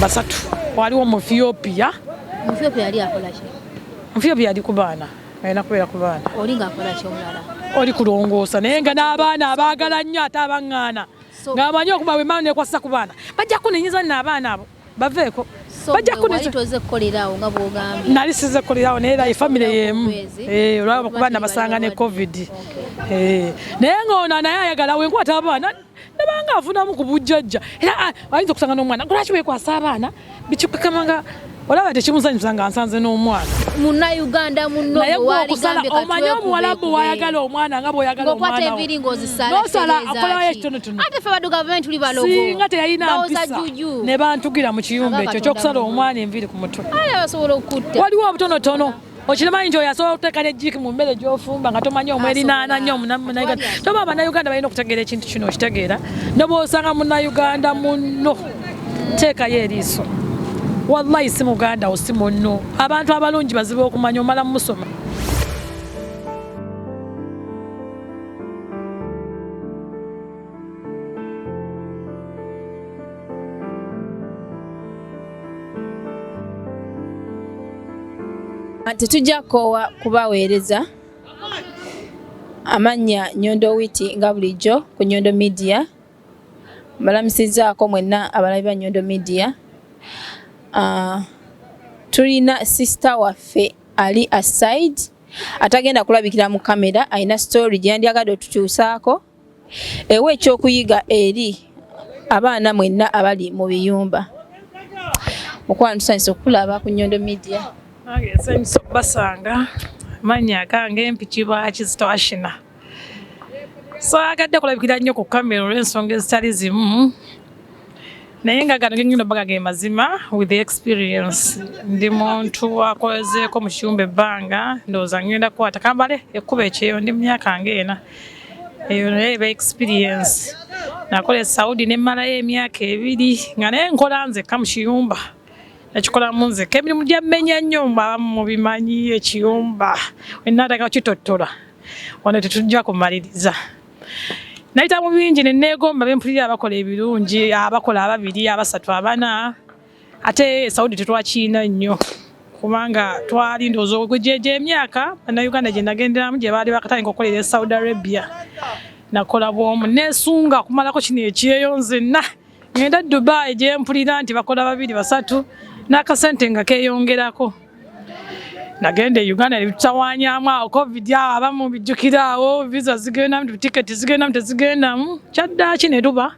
basatu waliwo mu Ethiopia yali akola ki Ethiopia yali kubaana ayina kubeera kubaana oli ng'akola ki omulala oli kulongoosa naye nga n'abaana abaagala nnyo ate abaŋŋaana ng'amanyi okuba bwe mama nekwasa ku baana bajja kunenyiza nno abaana abo baveeko bajja kunenyiza toze kukolerawo nga bw'ogambye nali size kukolerawo naye era famire y'emu olwaba kubaana basanga ne covid naye ng'ono naye ayagala wenkwata abaana nabanga afunamu ku bujjajja era ayinza okusanga n'omwana lwaki weekwasa abaana bikikamanga olaba tekimusanyusa nga nsanze n'omwana Munauganda munno waligambye omanyi Omuwarabu wayagala omwana nga bw'oyagala omwana ng'okwata enviiri ng'ozisala akolayo ekitonotono ate ffe baddu gavumenti tuli balogo singa teyalina mpisa ne bantugira mu kiyumba ekyo ky'okusala omwana enviiri ku mutwe basobola okutta waliwo obutonotono okiramanyi nti oyo asobola okuteeka n'ejjiiki mu mmere gy'ofumba nga tomanyi omwerinaana nnyo Munauganda toba Abannayuganda balina okutegeera ekintu kino okitegeera ne bw'osanga Munauganda munno teekayo eriiso wallahi si Muganda o si munno abantu abalungi bazibe okumanya omala musoma tetujja koowa kubaweereza amannya Nyondo Witi nga bulijjo ku Nyondo Media mbalamusizaako mwenna abalabi ba Nyondo Media tulina sister waffe ali aside atagenda kulabikira mu kamera ayina story gyandyagadde otukyusaako ewe ekyokuyiga eri abaana mwenna abali mu biyumba mukwano tusanyusa okulaba ku Nyondo Media sanyusa okubasanga manya gange mpitibwa Kizito Ashina saagadde kulabikira nnyo ku kamera olw'ensonga ezitali zimu naye nga gano gengino baga ge mazima with the experience ndi muntu akozeeko mu kiyumba ebbanga ndowooza ngenda kukwata kambale ekkuba ekyeyo ndi mu myaka ng'ena eyo naye eba experience nakola e Saudi ne mmalayo emyaka 2 nga naye nkola nzekka mu kiyumba ekikolamu nzekka emirimu gya mmenya nnyo abamu mubimanyi ekiyumba wennaataka kitottola wano tetujja kumaliriza Naita mu bingi ne neegomba bempulira abakola ebirungi abakola ababiri abasatu abana ate Saudi tetwakiina nnyo kubanga twali ndowooza ogwejeje emyaka Bannayuganda gye nagenderamu gye baali bakatandika okukolera e Saudi Arabia nakola bwomu neesunga kumalako kino ekyeyo nzenna ngenda Dubai gye mpulira nti bakola babiri basatu n'akasente nga keeyongerako nagenda Uganda ebitawanyamu awo covid awo abamu bijjukiraawo visa zigendamu tiketi zigendamu tezigendamu kyaddaki ne tuba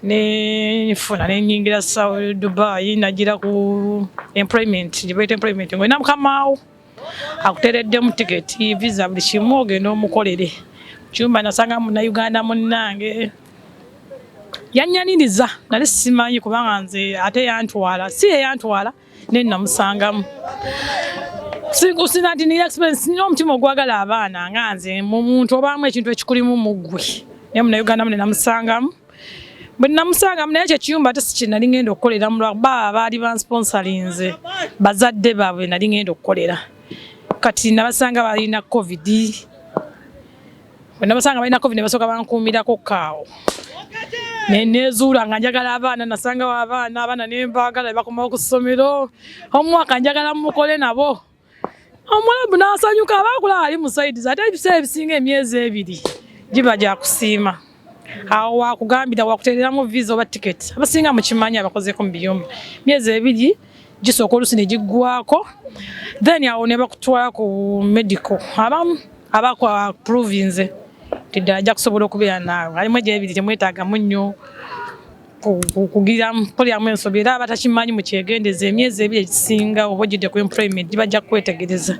nefuna nenyingira Dubai nagira ku employment gyebaita employment ng'olina mukamaawo akuteereddemu tiketi visa buli kimu ogenda omukolere kyumba nasanga Munauganda munnange yannyaniriza nali simanyi kubanga nze ate yantwala si eyantwala nenamusangamu singa nti nina experience nina omutima ogwagala abaana nga nze mu muntu obaamu ekintu ekikulimu mu ggwe naye Munauganda nenamusangamu bwe namusangamu naye ekyo ekiyumba ate si kye nali ngenda okukolera mu lwakuba baali bansponsalinze bazadde baabwe nali ngenda okukolera kati nabasanga balina covid bwe nabasanga balina covid ne basooka bankuumirako kaawo nezuula nga njagala abaana nasangawo abaana nembaagala bakomawo ku ssomero omwaka njagala mukole nabo Omuwarabu n'asanyuka abaakula ali mu saidizi ate ebiseera ebisinga emyezi 2 giba gya kusiima awo wakugambira wakuteereramu visa oba tiketi abasinga mukimanyi abakozeeko mu biyumba myezi 2 gisooka olusi ne giggwako then awo ne bakutwala ku medical abamu abakwaprovinze tiddala ajja kusobola okubeera naawe alimu egyo 2 temwetaagamu nnyo kugira mpuliramu ensobi era abatakimanyi mu kyegendeza emyezi 2 egisinga oba ogidde ku employment gibajja kukwetegereza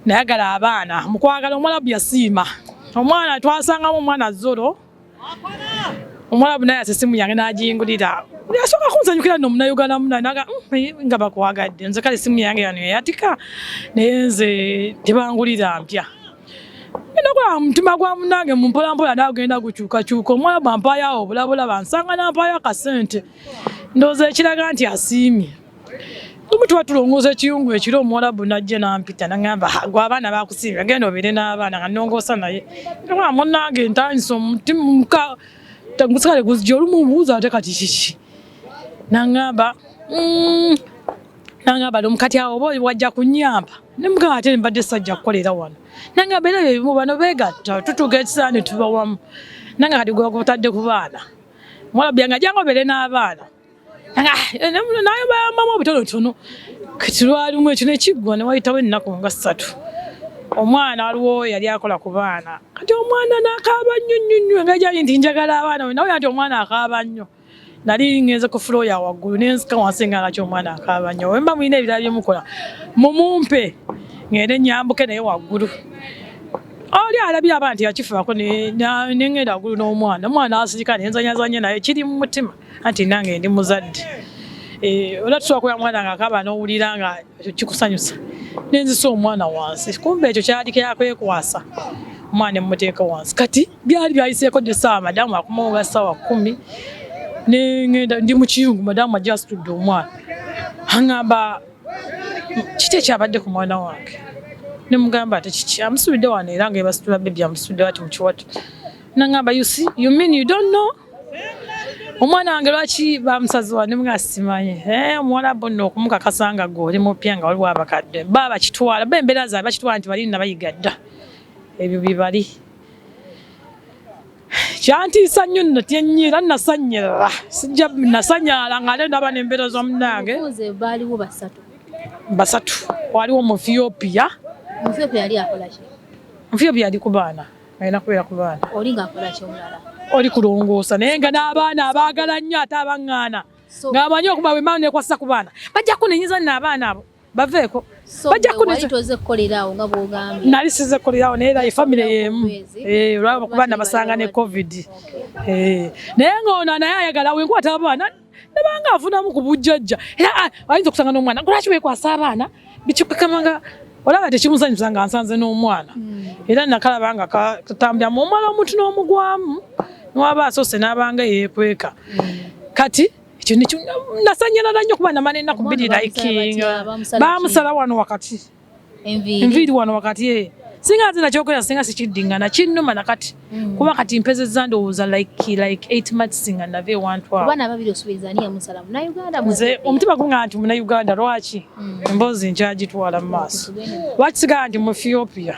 nayagala abaana mukwagala Omuwarabu yasiima omwana twasangamu omwana Zoro Omuwarabu naye asesimu yange n'agiyingulira yasooka kunsanyukira nno Munauganda munaga nga bakwagadde nze kale essimu yange yano yayatika naye nze tebangulira mpya Ndokola mutima gwa munange mu mpolampola n'agenda gukyukakyuka Omuwarabu ampaayo obulabula bansanga n'ampaayo akasente ndowooza ekiraga nti asiimye lumu tuba tulongoosa ekiyungu ekiro Omuwarabu najja n'ampita n'agamba gwe abaana bakusiimye genda obeere n'abaana nga nnongoosa naye ndokola munnange ntanyisa omutima muka gusigale guzija olumu mbuuza ate kati kiki nangamba omukati awo oba wajja kunyamba nemugamba ate mbadde sajja kukolera wano nangamba era bebimu bano beegatta tutuuka ekisaani tuba wamu nanga kati gwe gutadde ku baana Omuwarabu yange ajanga obeere n'abaana naye bayambamu obutonotono kati lwalimu ekyo nekiggwa ne wayitawo ennaku nga 3 omwana waliwo yali akola ku baana kati omwana n'akaaba nnyo nga gyali nti njagala abaana nawe ati omwana akaaba nnyo nali ngenze ku floor ya waggulu nenzika wansi nga laki omwana akaaba nnyo wemba mulina ebirala byemukola mumumpe ngende nyambuke naye waggulu oli alabira abaana nti yakifaako nengenda waggulu n'omwana asirika nenzanyazanya naye kiri mu mutima anti nange ndi muzadde ola tusobola kuba mwana nga akaaba n'owulira nga kikusanyusa nenzisa omwana wansi kumbe ekyo kyali kyakwekwasa omwana emuteeka wansi kati byali byayiseeko dde essaawa madamu akumawo ga ssaawa 10 nengenda ndi mu kiyungu madamu ajja asitudde omwana aŋŋamba kiki ekyabadde ku mwana wange nemugamba ate kiki amusitudde wano era nga ebasitula bebi amusitudde wati mu kiwato naŋŋamba you mean you don't know omwana wange lwaki bamusaziwa nemugamba simanyi Omuwarabu nno okumukakasa nga gwe oli mupya nga waliwo abakadde baba bakitwala bembeera zaabwe bakitwala nti balina bayiga dda ebyo bibali kyantiisa nnyo nno tyenyiira nasanyira sijja nasanyala nga ate ndaba n'embeera z'omunnange basatu waliwo Omufiyopiya Omufiyopiya ali ku baana alina kubeera ku baana oli kulongoosa naye nga n'abaana abaagala nnyo ate abaŋŋaana ng'amanyi okuba bwe mbawo nekwasa ku baana bajja kunenyiza nno abaana abo baveeko nali size kkolerawo naye era efamire y'emu olwaba ku baana basanga ne covid naye ng'ono naye ayagala wenkwata abaana nebanga afunamu ku bujjajja era ayinza okusanga n'omwana lwaki weekwasa abaana bikikukamanga olaba tekimusanyusa nga nsanze n'omwana era nakalaba nga katambulira mu omwana omuntu n'omugwamu niwaba asoose n'abanga yeekweka kati ekyo nasanyalala nnyo kuba namala ennaku 2 laikinga bamusala wano wakati enviiri wano wakati singa nze nakyokolera singa sikiddingana kinnuma nakati kuba kati mpezezza ndowooza like 8 months nga nava ewantu awo nze omutima guŋŋamba nti Munauganda lwaki emboozi nkyagitwala mu maaso lwaki sigala nti mu Ethiopia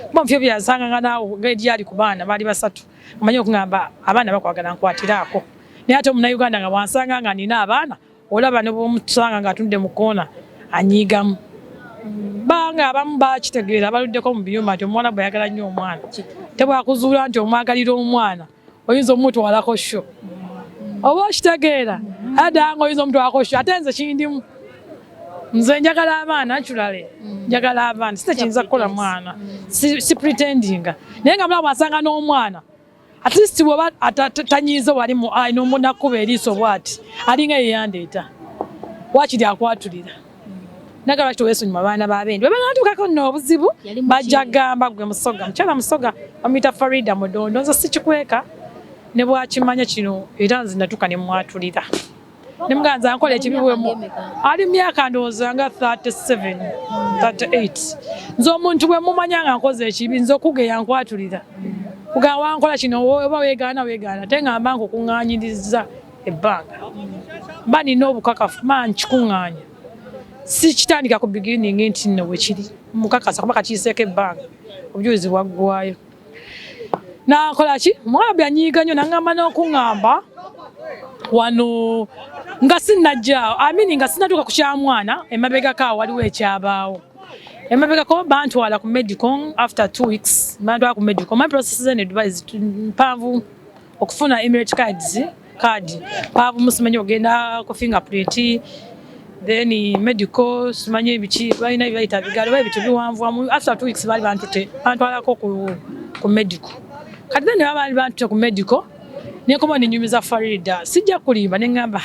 kuba mu Ethiopia yasanganga naawo ng'eryali ku baana baali 3 omanyi okuŋŋamba abaana bakwagala nkwatiraako naye ate Omunauganda nga wansanga nga nina abaana olaba ne bw'omusanga ng'atunudde mu koona anyiigamu banga abamu bakitegeera baluddeko mu biyumba nti Omuwarabu ayagala nnyo omwana tebwakuzuula nti omwagalira omwana oyinza omutwalako sho oba okitegeera adanga oyinza omutwalako sho ate nze kindimu nze njagala abaana nculale njagala abaana sitekiyinza kukola mwana si pretendinga naye nga mulamu asanga n'omwana at least bw'oba tanyiize wali mu ayi n'omunakuba eriiso bw'ati alinga yeyandeeta wakiri akwatulira nagala tuweesonyiwa abaana b'abendi bwe banatuukako nno obuzibu bajja gamba gwe musoga mukyala musoga bamuyita Farida Mudondo nze sikikweka ne bwakimanya kino era nze natuuka ne mwatulira ne muganza nkola ekibi bwemu ali myaka ndowooza nga 37 38 nze omuntu bwe mumanya nga nkoze ekibi nze okugeya nkwatulira kugamba wankola kino oba weegaana ate ngamba nkukuŋŋaanyiriza ebbanga mba nina obukakafu ma nkikuŋŋaanya si kitandika ku beginning nti nno wekiri mukakasa kuba kakiiseeko ebbanga obujulizi bwaggwayo nakola ki Omuwarabu yanyiiga nnyo naŋŋamba n'okuŋŋamba wano nga sinnajjaawo nga sinnatuuka ku kyamwana emabegako awo waliwo ekyabaawo emabegako bantwala ku medical after 2 weeks bantwala ku medical my process zen advice mpanvu okufuna Emirate card mpanvu musimanyi ogenda ku fingerprint then medical simanyi ebiki balina ebyayita bigalo ebintu biwanvu after 2 weeks bali bantwalako ku medical kati then bali bantute ku medical nenkoma nenyumiza Farida sijja kulimba neŋŋamba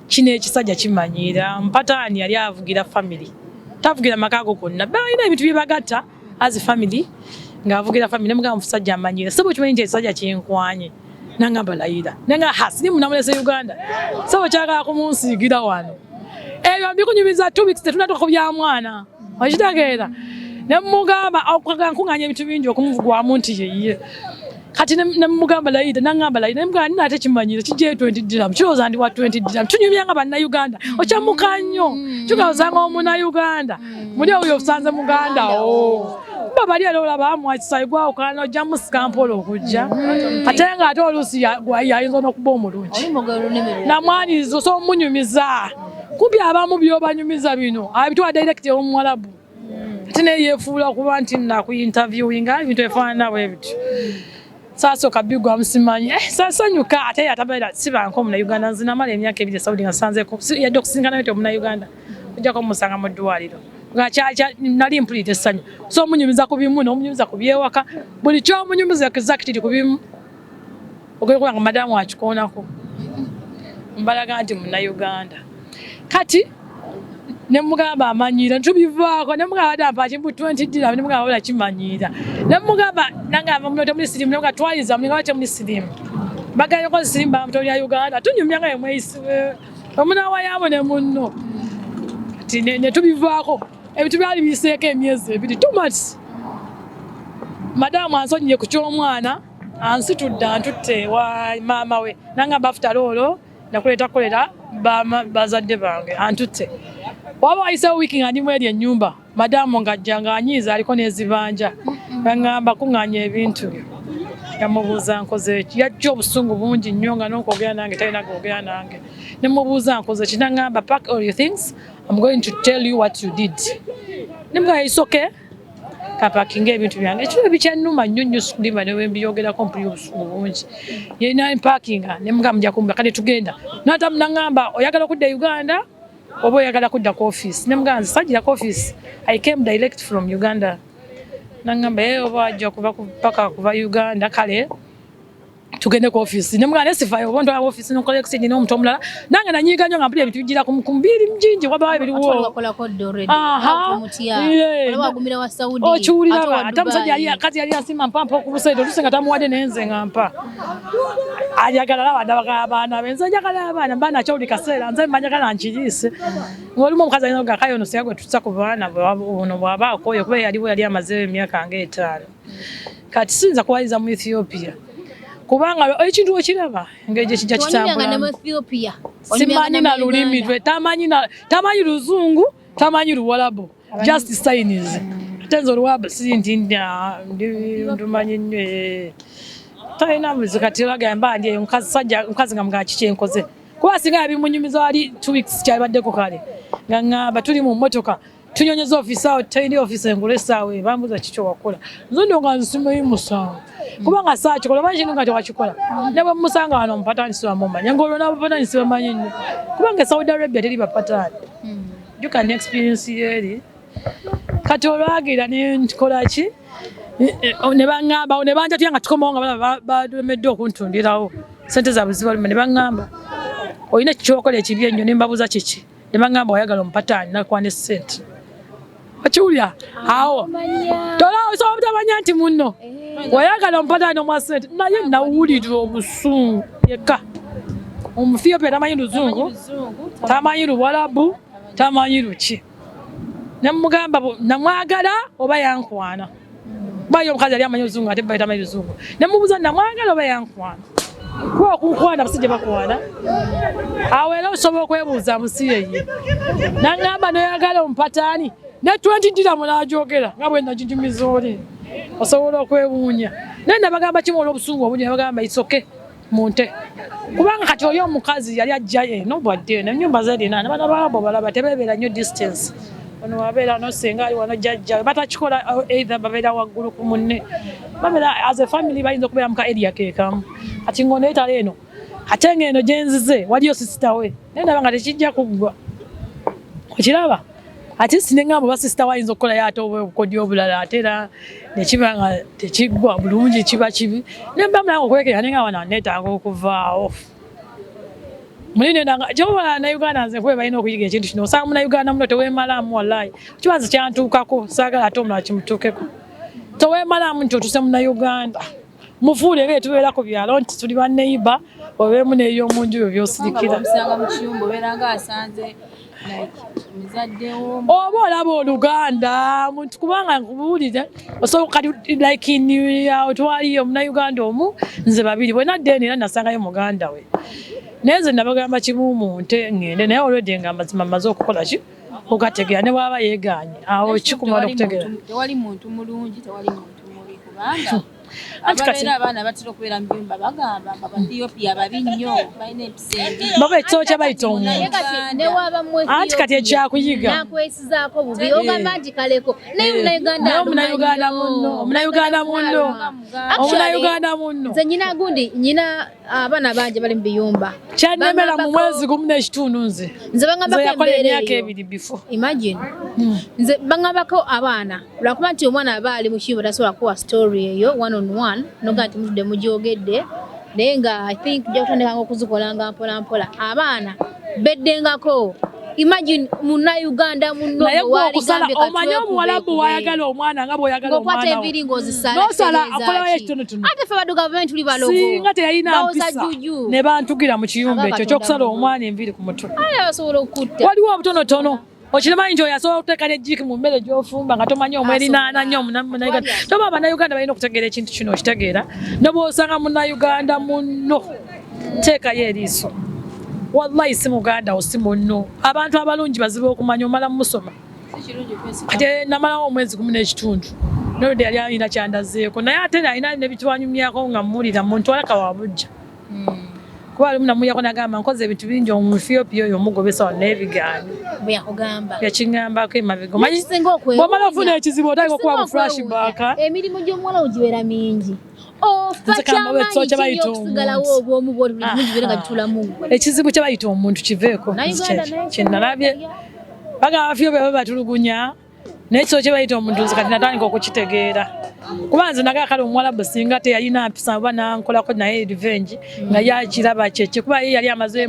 kino ekisajja kimanyiira mpataani yali avugira family tavugira makago konna balina ebintu byebagatta as family ng'avugira family nemugamba musajja amanyiira sebo kimanyi nti ekisajja kyenkwanye naŋŋamba layira neŋŋamba siri munamulese Uganda sebo kyagala kumunsiigira wano ebyo mbikunyumiza 2 weeks tetunatuuka ku bya mwana okitegeera ne mugamba nkuŋŋanya ebintu bingi okumuvugwamu nti yeye kati ne mugamba laida nangamba laida nemugamba nina ate kimanyire kijje 20 dirham kiroza ndi wa 20 dirham tunyumya nga banna Uganda ochamuka nnyo tukazanga Omuna'uganda muli oyo osanze muganda baba ali olaba mwachisa igwa kana jamu skampolo okujja ate nga ate olusi yayinza n'okuba omulungi na mwani zo so munyumiza kubi abamu byobanyumiza bino abitwa direct Omuwarabu ate ne yefuula kuba nti naku interviewinga ebintu efaana bwebityo sasa kabigwa msimanyi sasa nyuka ate yatabera sibanko Omuna'uganda nzinamala emyaka 2 Saudi ngasanze ko yadde okusingana nete Omuna'uganda ojja ko musanga mu ddwaliro ngachacha nali mpulite sanyu so munyumiza kubimu n'omunyumiza kubyewaka buli kyo munyumiza exactly kubimu ogekwanga madamu akikonako mbalaga nti Omuna'uganda kati nemugamba amanyira ntubivaako nemugamba dampa kimbu 20 dirham nemugamba wala kimanyira nemugamba nangamba munote muri sirimu nemugamba twaliza mlinga muri sirimu bagaye ko simba mutoli ya Uganda tunyumya nga emweisiwe omuna wayabone munno ati ne tubivaako ebitu byali biseeka emyezi ebiri too much madamu ansonyiye ku ky'omwana ansitudde antutte wa mama we nangamba after lolo nakuleta kolera bazadde bange antutte waba wayiseewo wiiki nga ndi mweri ennyumba madamu ng'ajjanga anyiiza aliko n'ezibanja ngamba kuŋŋaanya ebintu yamubuuza nkoze ki yajja obusungu bungi nnyo nga n'okwogera nange talina kwogera nange nemubuuza nkoze ki nangamba pack all your things I'm going to tell you what you did nemugamba it's okay kapakinga ebintu byange ekyo ebikyannuma nnyo nnyo sukulimba ne wembyogerako mpulira obusungu bungi yena mpakinga nemugamba mujja kumba kale tugenda n'atamu nangamba oyagala okudda Uganda oba oyagala kudda ku office nemugamba sajja ku office I came direct from Uganda nangamba oba wajja paka kuva Uganda kale tugende ku office nemugamba nesifayo oba ntwala office nokola exchange n'omuntu omulala nange nanyiga nnyo nga mpulira ebintu bigira kumbiri mjinji waba biriwo okiwulira ate omusajja kati yali asima mpampa okubusaidi olusenga tamuwadde nenze nga mpa ayagala abaana benze njagala abaana mba nakyawuli kaseera nze mbanjagala nkiriise ng'olimu omukazi alina ogakayo ono seyagwe tutsa ku baana ono bw'abaako oyo kuba yaliwo yali amazeewo emyaka nga 5 kati siyinza kuwaliza mu Ethiopia kubanga ekintu okiraba ng'ekyo kijja kitambula simanyi na lulimi lwe tamanyi Luzungu tamanyi Luwarabu just signs tenzo Luwarabu sinti ndumanyi nnyo talina muzikati lagamba ndi mukazi nga mga kikyenkoze kuba singa yabimunyumiza wali 2 weeks kyalibaddeko kale nga ngamba tuli mu mmotoka tunyonyeza office awo tayindi office engulesaawe bambuza kikyo wakola nzondo nga nsimayi musango kubanga saa kikola manyi nga twakikola ne bwe musanga wano mpatani wa mumanya ngolo na mpatani siwa manyi nnyo kubanga Saudi Arabia teri bapatani you can experience yeri kati olwagira ne nkola ki ne bangamba ne banja tyanga tukomawo nga balemedde okuntundirawo sente zaabwe zibaluma ne bangamba olina kikyokola ekibi ennyo ne mbabuuza kiki ne bangamba oyagala omupataani nakwane sente okiwulya awo tolaawo osobola butamanya nti munno oyagala omupataani omwa sente naye nawulira obusungu yekka Omufiyopia tamanyi Luzungu tamanyi Luwarabu tamanyi luki nemugamba namwagala oba yankwana bayo omukazi yali amanyi Luzungu ate bayo tamanyi Luzungu nemubuuza namwagala oba yankwana kuba okunkwana basajja bakwana awo era osobola okwebuuza musiyeye nangamba noyagala omupataani ne 20 dirham n'ajogera nga bwe nagijumiza oli osobola okwebuunya naye nabagamba kimu olw'obusungu obungi nabagamba isoke munte kubanga kati oli omukazi yali ajja eno bwadde n'ennyumba zerina n'abaana baabo balaba tebeebeera nnyo distance ono wabeera nosenga ali wano jjajja batakikola either babeera waggulu ku munne babeera as a family bayinza okubeera muka area keekamu kati ngono etala eno ate ng'eno gyenzize waliyo sisita we naye ndaba nga tekijja kuggwa okiraba ate sinengamba oba sisita wayinza okukolayo ate obukodyo obulala ate era nekiba nga tekiggwa bulungi kiba kibi nemba mulange okwekera nenga wana neetaaga okuvaawo mulinendanga gyobola na Uganda nze kwe balina okuyiga ekintu kino osanga Munauganda muno teweemalamu wallahi kibazi kyantuukako saagala ate omulala kimutuukeko teweemalamu nti otuse Munauganda mufuule nga etubeera ku byalo nti tuli banneiba obeemu n'ey'omunju yo byosirikira omusanga mu kiyumba obeera nga asanze oba olaba Oluganda muntu kubanga nkubuulira osobola like twaliyo Omuna'uganda omu nze babiri bwe nadda eno era nasangayo Muganda we naye nze nabagamba kimu mu nte ngende naye olwedde nga mazima maze okukola ki ogategeera ne bwaba yeeganye awo kikumala okutegeera tewali muntu mulungi tewali muntu mubi kubanga ababeera abaana batera okubeera mu byumba bagamba Abaethiopia babi nnyo balina empisa embi baba ekitoogo kye bayita omuntu anti kati ekyakuyiga nakwesizaako bubi ogamba nti kaleko naye Omuna'uganda munno nze nyina gundi nyina abaana bangi bali mu biyumba kyannemera mu mwezi gumu n'ekitundu nze bangambako emyaka ebiri before imagine nze bangambako abaana lwakuba nti omwana aba ali mu kiyumba tasobola kuwa story eyo one on one noga nti mutudde mugyogedde naye nga I think jja kutandikanga okuzikolanga mpola mpola abaana beddengako imagine Munauganda munno waligambe omanyi Omuwarabu wayagala omwana nga bw'oyagala omwana okwata enviri ng'ozisala akolayo ekitonotono ate ffe baddu gavumenti tuli balogo singa teyalina mpisa ne bantugira mu kiyumba ekyo ekyokusala omwana enviri ku mutwe basobola okutta waliwo obutonotono okirimanyi nti oyo asobola okuteeka n'ejjiiki mu mmere gy'ofumba nga tomanyi omwerinaana nnyo Munauganda toba Abanayuganda balina okutegeera ekintu kino okitegeera ne bw'osanga Munauganda munno teekayo eriiso wallahi si Muganda osi munno abantu abalungi bazibu okumanya omala musoma ate namalawo omwezi gumu n'ekitundu nolwedde yali alina kyandazeeko naye ate alina nebitwanyumyako nga mmuwulira muntwalaka wa bujja kuba alimu namuyako nagamba nkoze ebintu bingi omu Ethiopia oyo omugobesa wano n'ebigaanyi yakingambako emabega bw'omala ofuna ekizibu otandika okuba mu flashback emirimu gy'omuwala ogibeera mingi ekizibu kye bayita omuntu kiveeko kyenalabye bagamba Ethiopia bwe batulugunya naye kiso kye bayita omuntu nze kati natandika okukitegeera kuba nze nagaa kale Omuwarabu singa teyalina mpisa oba nankolako naye revenge nga yakiraba kyekye kuba ye yali amaze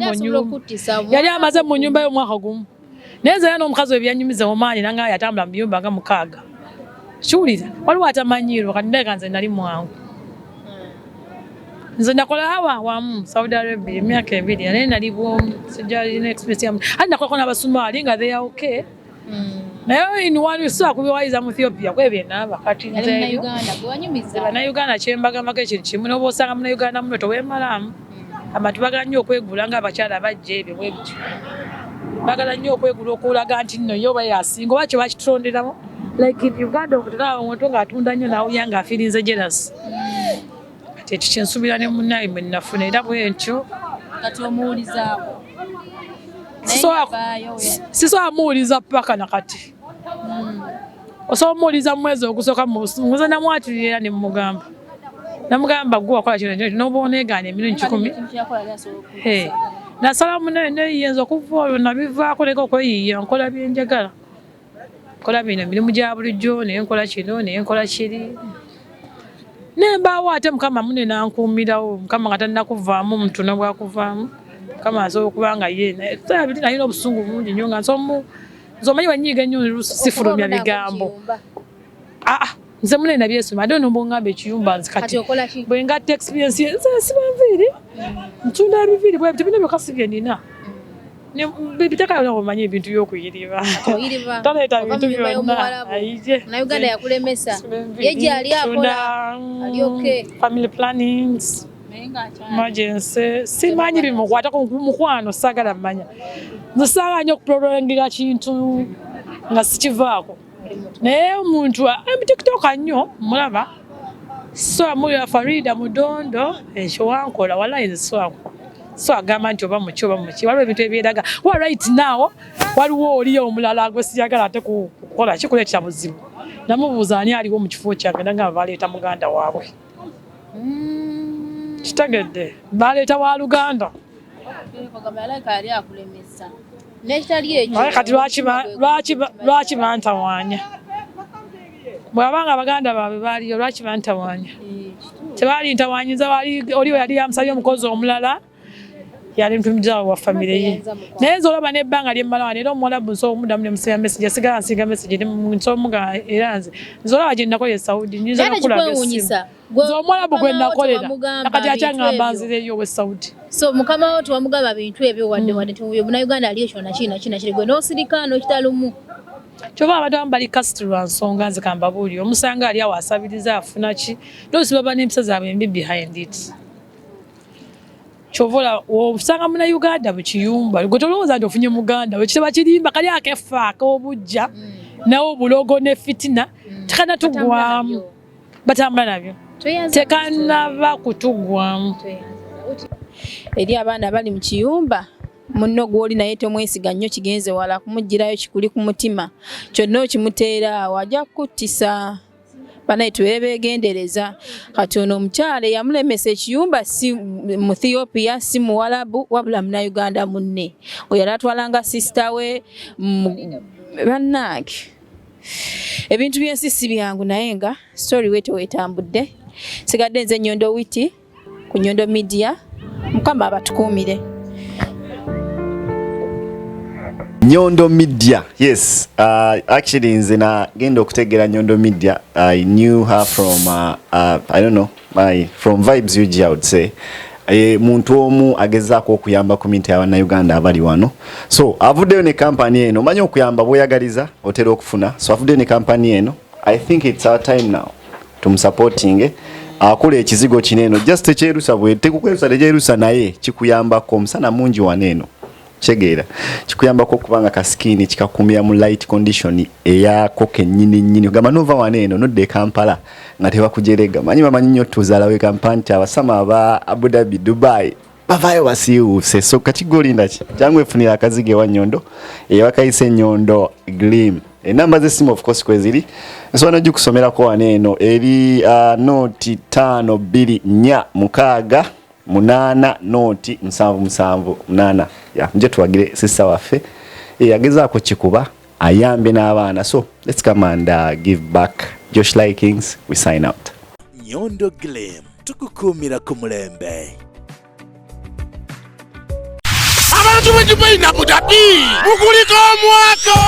mu nyumba y'omwaka gumu naye nze era n'omukazi we byanyumiza omaanyi nangaa yatambula mu biyumba nga 6 kiwulira waliwo atamanyiirwa kati ndabika nze nali mwangu nze nakola hawa wamu Saudi Arabia emyaka 2 naye nali bwomu sijjalina experience yamu ate nakolako n'Abasomali nga they are okay naye in one so kubiwayiza mu Ethiopia kwebye naba kati nze Abanayuganda kyembagambako ekintu kimu n'oba osanga Munayuganda muno toweemalamu abantu bagala nnyo okwegula ng'abakyala bajja ebyo bwe bityo bagala nnyo okwegula okulaga nti nno yo oba yasinga oba kye bakitonderamu like in Uganda okutulaba omuntu ng'atunda nnyo nawulya nga afiirinze jealous kati ekyo kyensuubira ne munnaye mwe nnafuna era bwentyo kati omuwulizaako sisobola muwuliza paka nakati osobola muwuliza mu mwezi ogusooka muze namwatulira era ne namugamba gwe wakola kino n'oba oneegaana emirundi 10 nasala munnaye neeyenza okuva olwo nabivaako leka okweyiiya nkola byenjagala nkola bino emirimu gya bulijjo naye nkola kino naye nkola kiri nembaawo ate Mukama mune nankuumirawo Mukama nga tannakuvaamu muntu nabwakuvaamu Mukama asobola okuba nga ye nalina obusungu bungi nnyo nga nze omanyi wanyiiga ennyo sifulumya bigambo nze mune nabyesoma ate nombongamba ekiyumba nze kati bwe ngatta experience nze siba nviiri ntunda ebiviiri bwe bityo bino byokka si bye nina bitekayona omanyi ebintu by'okuyiriba taleeta bintu byonna Munayuganda yakulemesa ye gyali akola ali okay family plannings emergency simanyi bimukwatako mukwano sagala mmanya nze saagala nnyo okuprolongira kintu nga sikivaako naye omuntu tiktoka nnyo mulaba so mulira Farida Mudondo ekyo wankola wallahi nze so agamba nti oba muki waliwo ebintu ebyeraga wa right now waliwo oliyo omulala gwe siyagala ate kukola kikuleetera buzibu namubuuza ani aliwo mu kifo kyange nagamba baleeta muganda waabwe kitegedde baleeta wa Luganda kati lwaki bantawaanya bw'abanga Abaganda baabwe baaliyo lwaki bantawaanya tebaali ntawaanyiza oliwo yali yamusabye omukozi omulala yali mtumija wa familia ye naye zolaba nebbanga lyemmala wano era Omuwarabu nsobola omudamu ne musinga message asigala nsinga message nsomuga era nze zolaba gye nakolera Saudi nyinza nakulaga essimu Omuwarabu gwe nakolera nakati akyaŋŋamba nzireyo we Saudi so mukama wo twamugaba bintu ebyo wadde tuyo Munauganda ali ekyo nakina kiri gwe n'osirika n'okitalumu kyova abantu abamu bali kasiti lwa nsonga nze kambabuulira omusanga ali awo asabiriza afuna ki n'olusi baba n'empisa zaabwe embi behind it chovola osanga Munauganda bukiyumba gwe tolowooza nti ofunye Muganda wekitaba kirimba kali akefa ak'obujja nawo obulogo ne fitina tekanatugwamu batambula nabyo tekanava kutugwamu eri abaana bali mu kiyumba munno gwoli naye tomwesiga nnyo kigenze wala kumugirayo kikuli ku mutima kyonna okimuteera wajja kuttisa banaye tubeegendereza kati ono omukyala yamulemesa ekiyumba si mu Ethiopia si Muwarabu wabula Munauganda munne gwe yali atwalanga sisita we bannange ebintu byensi si byangu naye nga story weto wetambudde sigadde nze Nyondo Witi ku Nyondo Media Mukama abatukuumire Nyondo Media, yes. Actually, nze nagenda okutegera Nyondo Media. I knew her from, I don't know, from Vibes UG, I would say. Muntu omu agezaako okuyamba community y'Abannayuganda abali wano. So, avuddeyo ne company eno. Omanyi okuyamba bw'oyagaliza otera okufuna. So, avuddeyo ne company eno. I think it's our time now tumusupporting. Akule ekizigo kineno. Just ekyerusa bwe tekukwerusa tekyerusa naye kikuyambako omusana mungi waneno. Chegera kikuyambako kubanga kaskini kikakumya mu light condition eyako kennyini gama nova waneno nodde Kampala nga teba kujerega manyi bamanyi nnyo tuzala we kampani abasama aba Abu Dhabi Dubai bavayo basiuse so kakigolinda ki jangu efunira akazige wa Nyondo eyakayise Nyondo Glim enamba z'essimu of course kweziri so najja kusomerako waneno eri noti 524 munana noti 778 ya nje tuwagire sister waffe yagezaako kikuba ayambe n'abaana so let's come and give back Josh Likings we sign out Nyondo Glim tukukumira ku mulembe abantu b'Dubai na Abu Dhabi mukuliko omwaka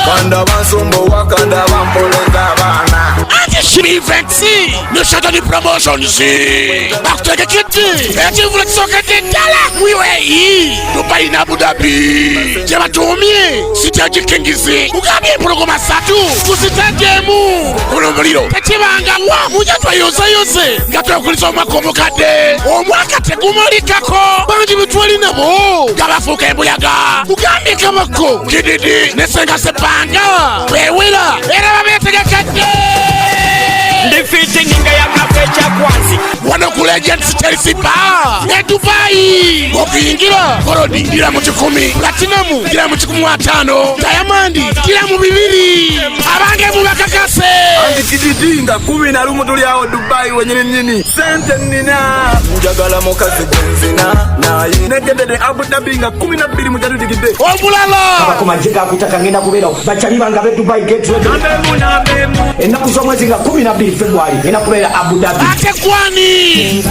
kanda basumbo wakanda bampoleza bana ati shimi events no shatani promotions bakuteke kiti eti vuleksoke tala mwiwe Dubai na Abu Dhabi jema tumie sitaji kengizi ukabye programa 3 kusitagemu kulomuliro tekibanga wa mujatwa yose ngatwa kulisa makombo kade omwaka tegumalikako banji bitwali nabo gabafuka embuyaga ugambe kamako kididi nesenga sepanga wewila era babetegekade defeating inga ya kafecha kwanzi wanakula agents Chelsea bar e Dubai okuyingira korodi ndira mu 10 platinum ndira mu 15 diamond ndira mu 2 abange mu bakakase andi kididinga 11 tuli awo Dubai wenyine nyini sente nina njagala mokazi benzina na inegede Abu Dhabi nga 12 mu jadugide omulala abakomajika kutaka ngenda kubera bachaliba nga be Dubai gate enaku zomwezi nga 12 February inakubera Abu Dhabi atekwani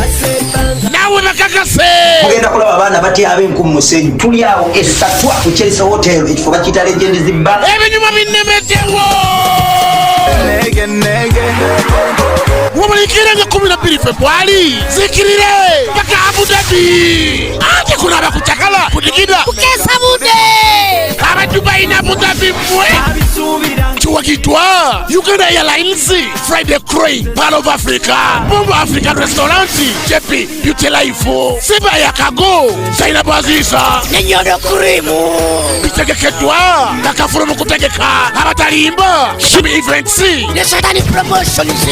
nawe bakakase mugenda kulaba abana bati abenku musenyu tuli awo esatwa ku Chelsea Hotel ekifuba kita Legend Zimba ebinyuma binnemetewo nege womulikira nga 12 February zikirire baka Abu Dhabi ate kulaba kuchakala kudigida kukesa bude aba Dubai na Abu Dhabi mwe chuwakitwa Uganda Airlines Friday Crane Pearl of Africa Bombo African Restaurant JP Beauty Life Siba ya Kago Zainabu Aziza Nyondo Kurimu bitegekedwa nakafuro mu kutegeka abatalimba Shimi Events ne Satanic Promotions